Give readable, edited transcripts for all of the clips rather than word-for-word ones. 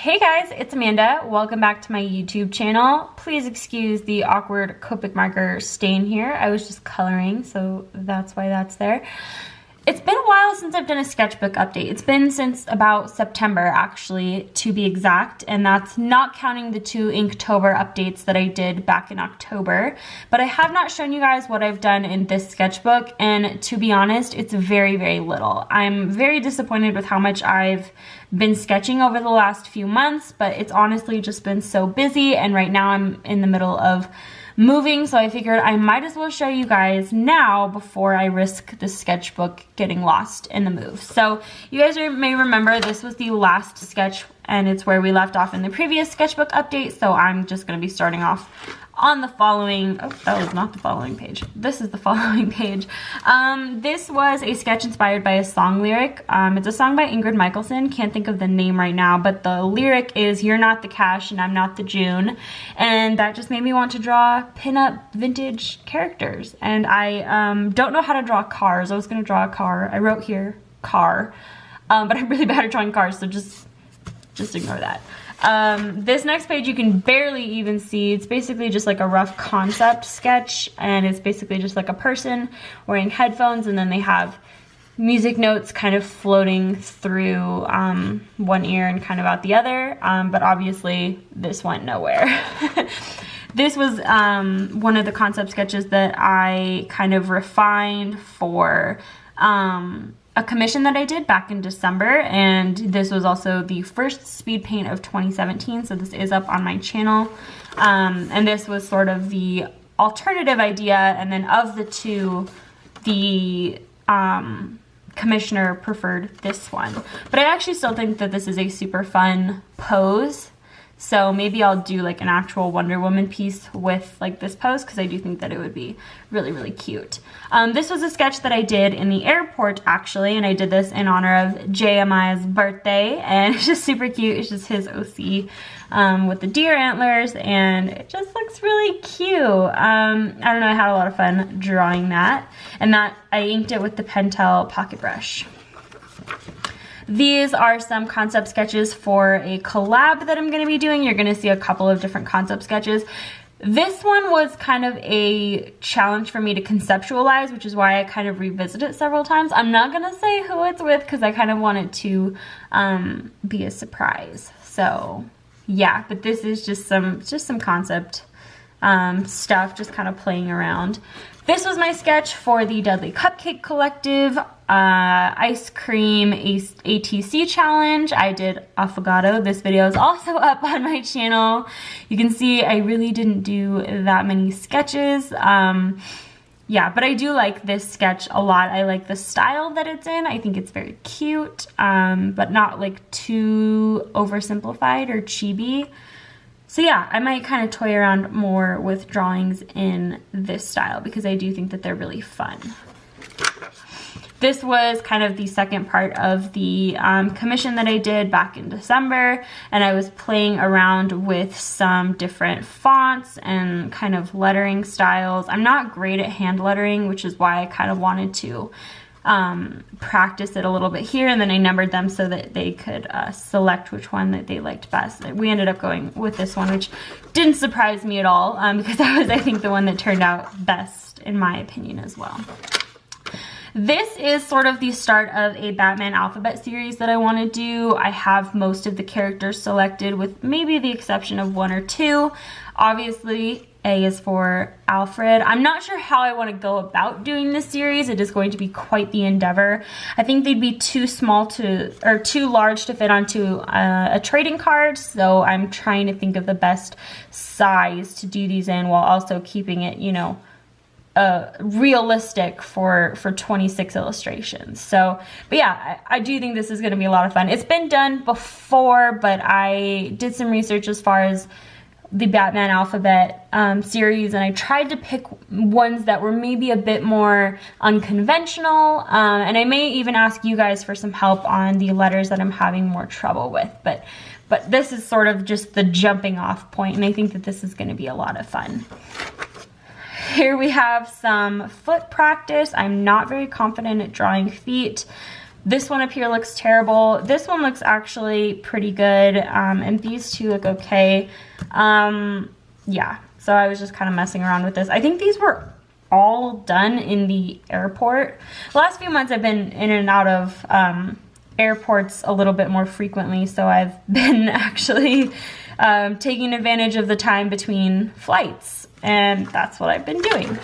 Hey guys, it's Amanda. Welcome back to my YouTube channel. Please excuse the awkward Copic marker stain here. I was just coloring, so that's why that's there. It's been a while since I've done a sketchbook update. It's been since about September, actually, to be exact, and that's not counting the 2 Inktober updates that I did back in October. But I have not shown you guys what I've done in this sketchbook, and to be honest, it's very, very little. I'm very disappointed with how much I've been sketching over the last few months, but it's honestly just been so busy, and right now I'm in the middle of moving, so I figured I might as well show you guys now before I risk the sketchbook getting lost in the move. So you guys may remember this was the last sketch, and it's where we left off in the previous sketchbook update, so I'm just going to be starting off on the following, oh, that was not the following page. This is the following page. This was a sketch inspired by a song lyric. It's a song by Ingrid Michaelson. Can't think of the name right now, but the lyric is, "You're not the cash and I'm not the June." And that just made me want to draw pin-up vintage characters. And I don't know how to draw cars. I was gonna draw a car. I wrote here, car. But I'm really bad at drawing cars, so just ignore that. This next page you can barely even see. It's basically just like a rough concept sketch, and it's basically just like a person wearing headphones, and then they have music notes kind of floating through one ear and kind of out the other, but obviously this went nowhere. This was one of the concept sketches that I kind of refined for a commission that I did back in December, and this was also the first speed paint of 2017, so this is up on my channel. And this was sort of the alternative idea, and then of the two, the commissioner preferred this one. But I actually still think that this is a super fun pose. So maybe I'll do like an actual Wonder Woman piece with like this pose, because I do think that it would be really, really cute. This was a sketch that I did in the airport actually, and I did this in honor of JMI's birthday, and it's just super cute. It's just his OC with the deer antlers, and it just looks really cute. I don't know, I had a lot of fun drawing that, and that I inked it with the Pentel pocket brush. These are some concept sketches for a collab that I'm going to be doing. You're going to see a couple of different concept sketches. This one was kind of a challenge for me to conceptualize, which is why I kind of revisit it several times. I'm not going to say who it's with because I kind of want it to be a surprise. So yeah, but this is just some concept stuff, just kind of playing around. This was my sketch for the Dudley Cupcake Collective Ice Cream ATC Challenge. I did Affogato. This video is also up on my channel. You can see I really didn't do that many sketches. Yeah, but I do like this sketch a lot. I like the style that it's in. I think it's very cute, but not like too oversimplified or chibi. So yeah, I might kind of toy around more with drawings in this style because I do think that they're really fun. This was kind of the second part of the commission that I did back in December, and I was playing around with some different fonts and kind of lettering styles. I'm not great at hand lettering, which is why I kind of wanted to practice it a little bit here, and then I numbered them so that they could select which one that they liked best. We ended up going with this one, which didn't surprise me at all, because that was, I think, the one that turned out best in my opinion as well. This is sort of the start of a Batman alphabet series that I want to do. I have most of the characters selected with maybe the exception of 1 or 2. Obviously, A is for Alfred. I'm not sure how I want to go about doing this series. It is going to be quite the endeavor. I think they'd be too small to, or too large to fit onto a trading card, so I'm trying to think of the best size to do these in while also keeping it, you know, realistic for 26 illustrations. So, but yeah, I do think this is going to be a lot of fun. It's been done before, but I did some research as far as the Batman alphabet series, and I tried to pick ones that were maybe a bit more unconventional, and I may even ask you guys for some help on the letters that I'm having more trouble with, but this is sort of just the jumping off point, and I think that this is going to be a lot of fun. Here we have some foot practice. I'm not very confident at drawing feet, This one up here looks terrible. This one looks actually pretty good, and these two look okay. Yeah, so I was just kind of messing around with this. I think these were all done in the airport. The last few months I've been in and out of airports a little bit more frequently, so I've been actually taking advantage of the time between flights, and that's what I've been doing.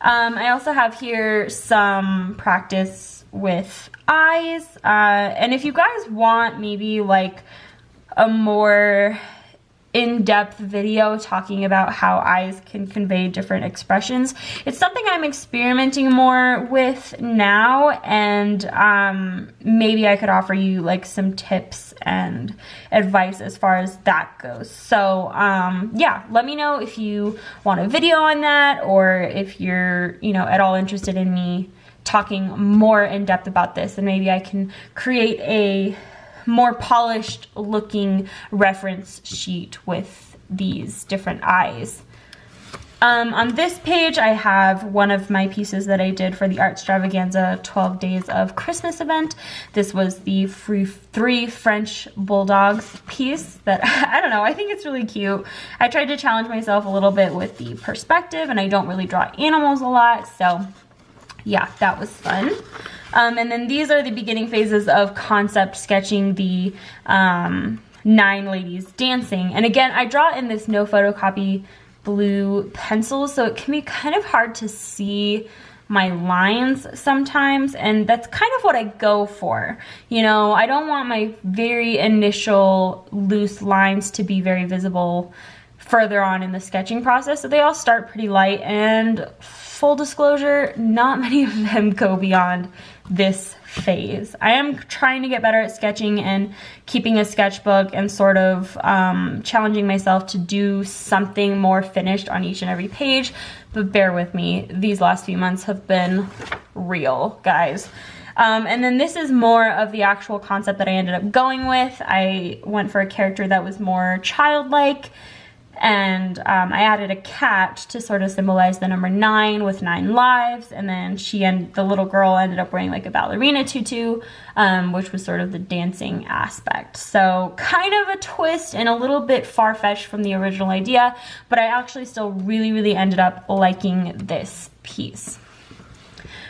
I also have here some practice with eyes, and if you guys want maybe like a more in-depth video talking about how eyes can convey different expressions, it's something I'm experimenting more with now, and maybe I could offer you like some tips and advice as far as that goes. So yeah, let me know if you want a video on that, or if you're, you know, at all interested in me talking more in depth about this, and maybe I can create a more polished looking reference sheet with these different eyes. On this page I have one of my pieces that I did for the Artstravaganza 12 Days of Christmas event. This was the three French bulldogs piece that, I don't know, I think it's really cute. I tried to challenge myself a little bit with the perspective, and I don't really draw animals a lot, so yeah, that was fun. And then these are the beginning phases of concept sketching the 9 ladies dancing. And again, I draw in this no photocopy blue pencil, so it can be kind of hard to see my lines sometimes, and that's kind of what I go for. You know, I don't want my very initial loose lines to be very visible further on in the sketching process, so they all start pretty light, and full disclosure, not many of them go beyond this phase. I am trying to get better at sketching and keeping a sketchbook, and sort of challenging myself to do something more finished on each and every page, but bear with me, these last few months have been real, guys. And then this is more of the actual concept that I ended up going with. I went for a character that was more childlike, and I added a cat to sort of symbolize the number 9 with 9 lives, and then the little girl ended up wearing like a ballerina tutu, which was sort of the dancing aspect. So kind of a twist and a little bit far-fetched from the original idea, but I actually still really ended up liking this piece.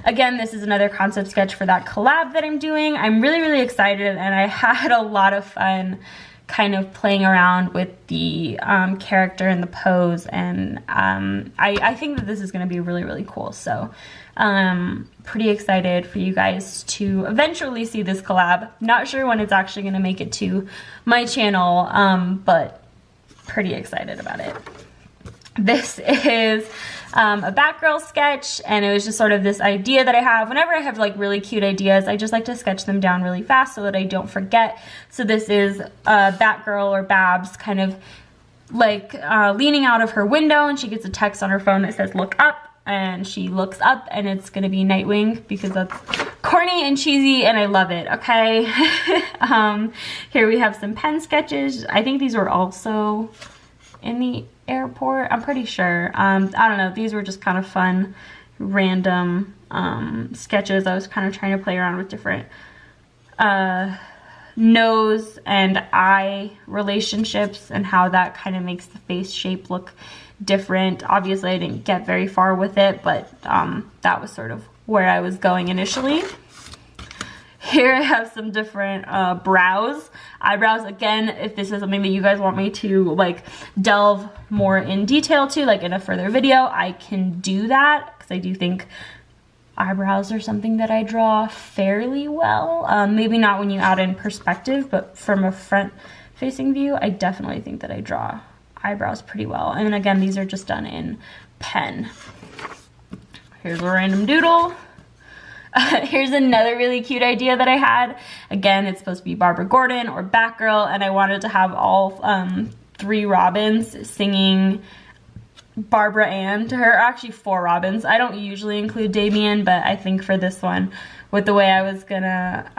Again, this is another concept sketch for that collab that I'm doing. I'm really excited, and I had a lot of fun kind of playing around with the character and the pose, and I think that this is going to be really cool. So pretty excited for you guys to eventually see this collab. Not sure when it's actually going to make it to my channel, but pretty excited about it. This is a Batgirl sketch, and it was just sort of this idea that I have. Whenever I have like really cute ideas, I just like to sketch them down really fast so that I don't forget. So this is Batgirl, or Babs, kind of like leaning out of her window, and she gets a text on her phone that says look up, and she looks up, and it's gonna be Nightwing, because that's corny and cheesy and I love it, okay? Here we have some pen sketches. I think these were also in the airport, I'm pretty sure. I don't know, these were just kind of fun, random sketches. I was kind of trying to play around with different nose and eye relationships, and how that kind of makes the face shape look different. Obviously I didn't get very far with it, but that was sort of where I was going initially. Here I have some different eyebrows. Again, if this is something that you guys want me to like delve more in detail to, like in a further video, I can do that, because I do think eyebrows are something that I draw fairly well. Maybe not when you add in perspective, but from a front facing view, I definitely think that I draw eyebrows pretty well. And again, these are just done in pen. Here's a random doodle. Here's another really cute idea that I had. Again, it's supposed to be Barbara Gordon or Batgirl, and I wanted to have all 3 Robins singing Barbara Ann to her. Actually 4 Robins. I don't usually include Damian, but I think for this one, with the way I was gonna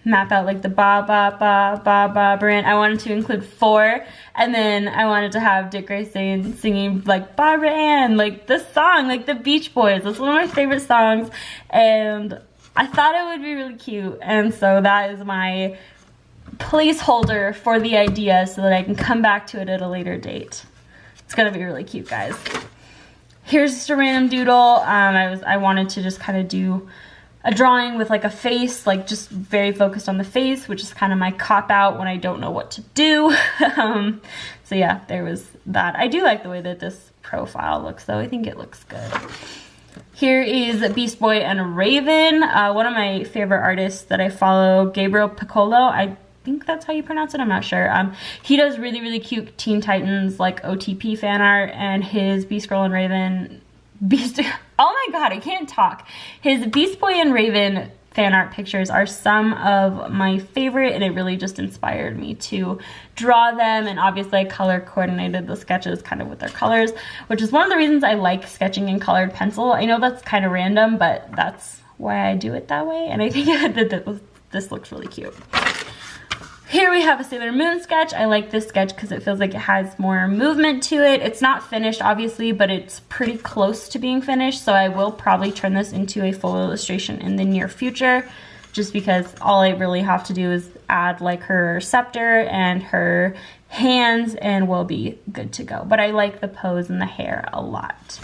map out like the ba ba ba ba ba brand, I wanted to include 4, and then I wanted to have Dick Grayson singing like Barbara Ann, like the song, like the Beach Boys. That's one of my favorite songs, and I thought it would be really cute, and so that is my placeholder for the idea so that I can come back to it at a later date. It's gonna be really cute, guys. Here's just a random doodle. I wanted to just kind of do a drawing with like a face, like just very focused on the face, which is kind of my cop out when I don't know what to do. So yeah, there was that. I do like the way that this profile looks though. I think it looks good. Here is Beast Boy and Raven, one of my favorite artists that I follow, Gabriel Piccolo. I think that's how you pronounce it, I'm not sure. He does really, really cute Teen Titans, like OTP fan art, and his Beast Girl and Raven, oh my god, I can't talk. His Beast Boy and Raven fan art pictures are some of my favorite, and it really just inspired me to draw them, and obviously I color coordinated the sketches kind of with their colors, which is one of the reasons I like sketching in colored pencil. I know that's kind of random, but that's why I do it that way, and I think that this looks really cute. Here we have a Sailor Moon sketch. I like this sketch because it feels like it has more movement to it. It's not finished, obviously, but it's pretty close to being finished, so I will probably turn this into a full illustration in the near future, just because all I really have to do is add like her scepter and her hands and we'll be good to go. But I like the pose and the hair a lot.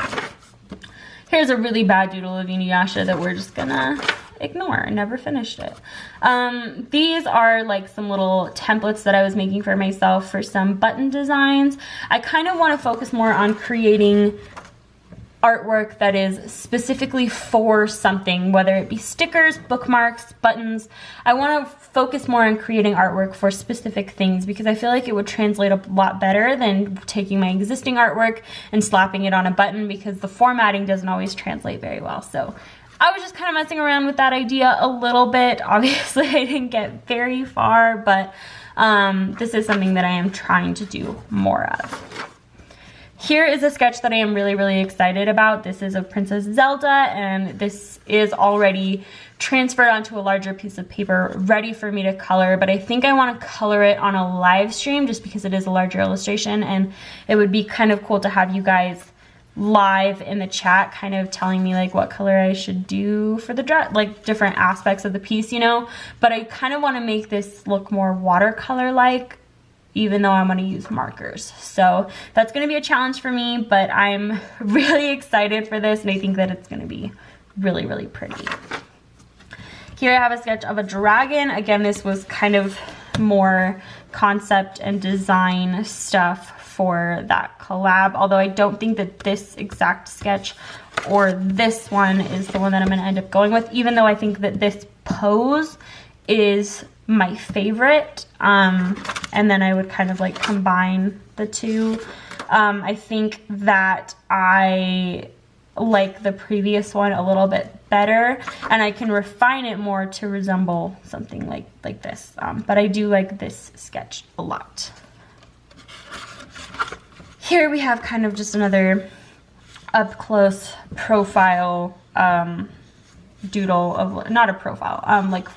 Here's a really bad doodle of Inuyasha that we're just gonna ignore. I never finished it. These are like some little templates that I was making for myself for some button designs. I kind of want to focus more on creating artwork that is specifically for something, whether it be stickers, bookmarks, buttons. I want to focus more on creating artwork for specific things because I feel like it would translate a lot better than taking my existing artwork and slapping it on a button, because the formatting doesn't always translate very well. So I was just kind of messing around with that idea a little bit. Obviously, I didn't get very far, but this is something that I am trying to do more of. Here is a sketch that I am really, really excited about. This is of Princess Zelda, and this is already transferred onto a larger piece of paper, ready for me to color, but I think I want to color it on a live stream just because it is a larger illustration, and it would be kind of cool to have you guys live in the chat kind of telling me like what color I should do for the dress, like different aspects of the piece, you know, but I kind of want to make this look more watercolor-like, even though I'm going to use markers. So that's going to be a challenge for me, but I'm really excited for this, and I think that it's going to be really, really pretty. Here I have a sketch of a dragon. Again, this was kind of more concept and design stuff for that collab, although I don't think that this exact sketch or this one is the one that I'm going to end up going with, even though I think that this pose is my favorite, and then I would kind of like combine the two. I think that I like the previous one a little bit better, and I can refine it more to resemble something like this, but I do like this sketch a lot. Here we have kind of just another up close profile doodle of, not a profile, like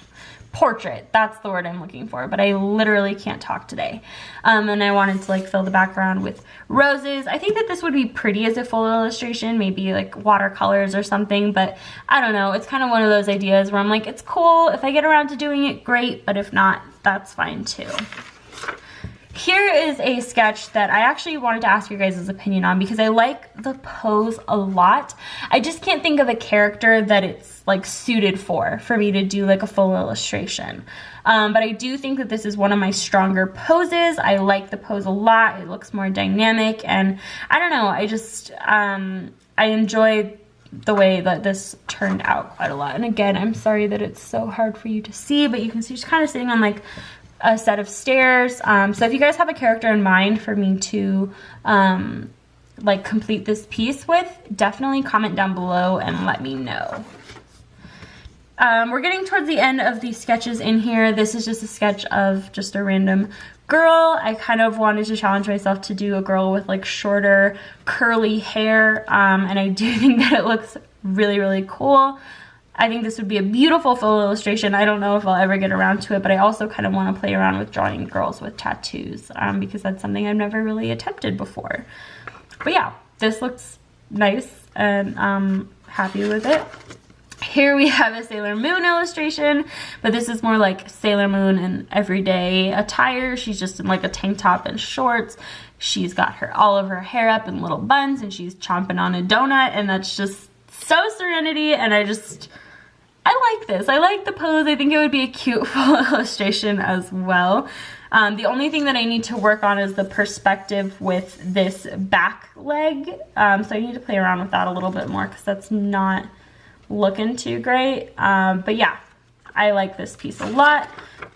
portrait, that's the word I'm looking for, but I literally can't talk today. And I wanted to like fill the background with roses. I think that this would be pretty as a full illustration, maybe like watercolors or something, but I don't know. It's kind of one of those ideas where I'm like, it's cool. If I get around to doing it, great, but if not, that's fine too. Here is a sketch that I actually wanted to ask your guys' opinion on because I like the pose a lot. I just can't think of a character that it's like suited for me to do like a full illustration. But I do think that this is one of my stronger poses. I like the pose a lot. It looks more dynamic, and I don't know, I just, I enjoyed the way that this turned out quite a lot. And again, I'm sorry that it's so hard for you to see, but you can see she's kind of sitting on like a set of stairs. So if you guys have a character in mind for me to like complete this piece with, definitely comment down below and let me know. We're getting towards the end of these sketches in here. This is just a sketch of just a random girl. I kind of wanted to challenge myself to do a girl with like shorter curly hair, and I do think that it looks really, really cool. I think this would be a beautiful full illustration. I don't know if I'll ever get around to it, but I also kind of want to play around with drawing girls with tattoos, because that's something I've never really attempted before. But yeah, this looks nice, and I'm happy with it. Here we have a Sailor Moon illustration, but this is more like Sailor Moon in everyday attire. She's just in like a tank top and shorts. She's got all of her hair up in little buns, and she's chomping on a donut, and that's just so Serenity, and I like this. I like the pose. I think it would be a cute full illustration as well. The only thing that I need to work on is the perspective with this back leg. So I need to play around with that a little bit more because that's not looking too great. But yeah, I like this piece a lot.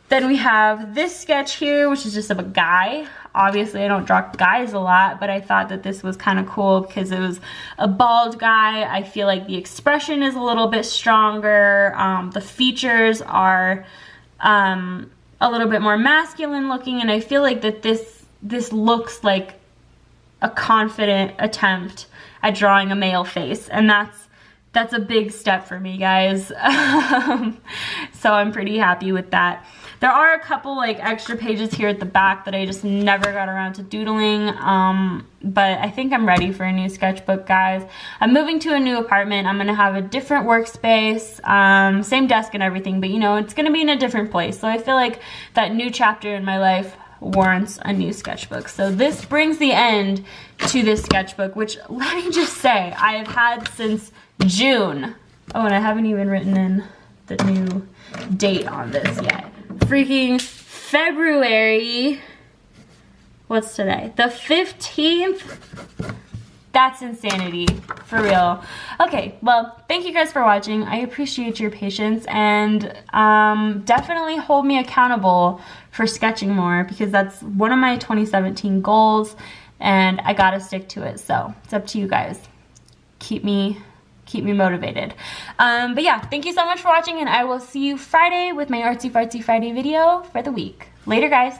Then we have this sketch here, which is just of a guy. Obviously, I don't draw guys a lot, but I thought that this was kind of cool because it was a bald guy. I feel like the expression is a little bit stronger. The features are a little bit more masculine looking, and I feel like that this looks like a confident attempt at drawing a male face, and that's a big step for me, guys. So I'm pretty happy with that. There are a couple like extra pages here at the back that I just never got around to doodling, but I think I'm ready for a new sketchbook, guys. I'm moving to a new apartment. I'm gonna have a different workspace, same desk and everything, but you know, it's gonna be in a different place. So I feel like that new chapter in my life warrants a new sketchbook. So this brings the end to this sketchbook, which let me just say, I have had since June. Oh, and I haven't even written in the new date on this yet. Freaking February, what's today? The 15th? That's insanity, for real. Okay, well, thank you guys for watching. I appreciate your patience, and definitely hold me accountable for sketching more, because that's one of my 2017 goals, and I gotta stick to it. So it's up to you guys. Keep me motivated. But yeah, thank you so much for watching, and I will see you Friday with my Artsy Fartsy Friday video for the week. Later, guys.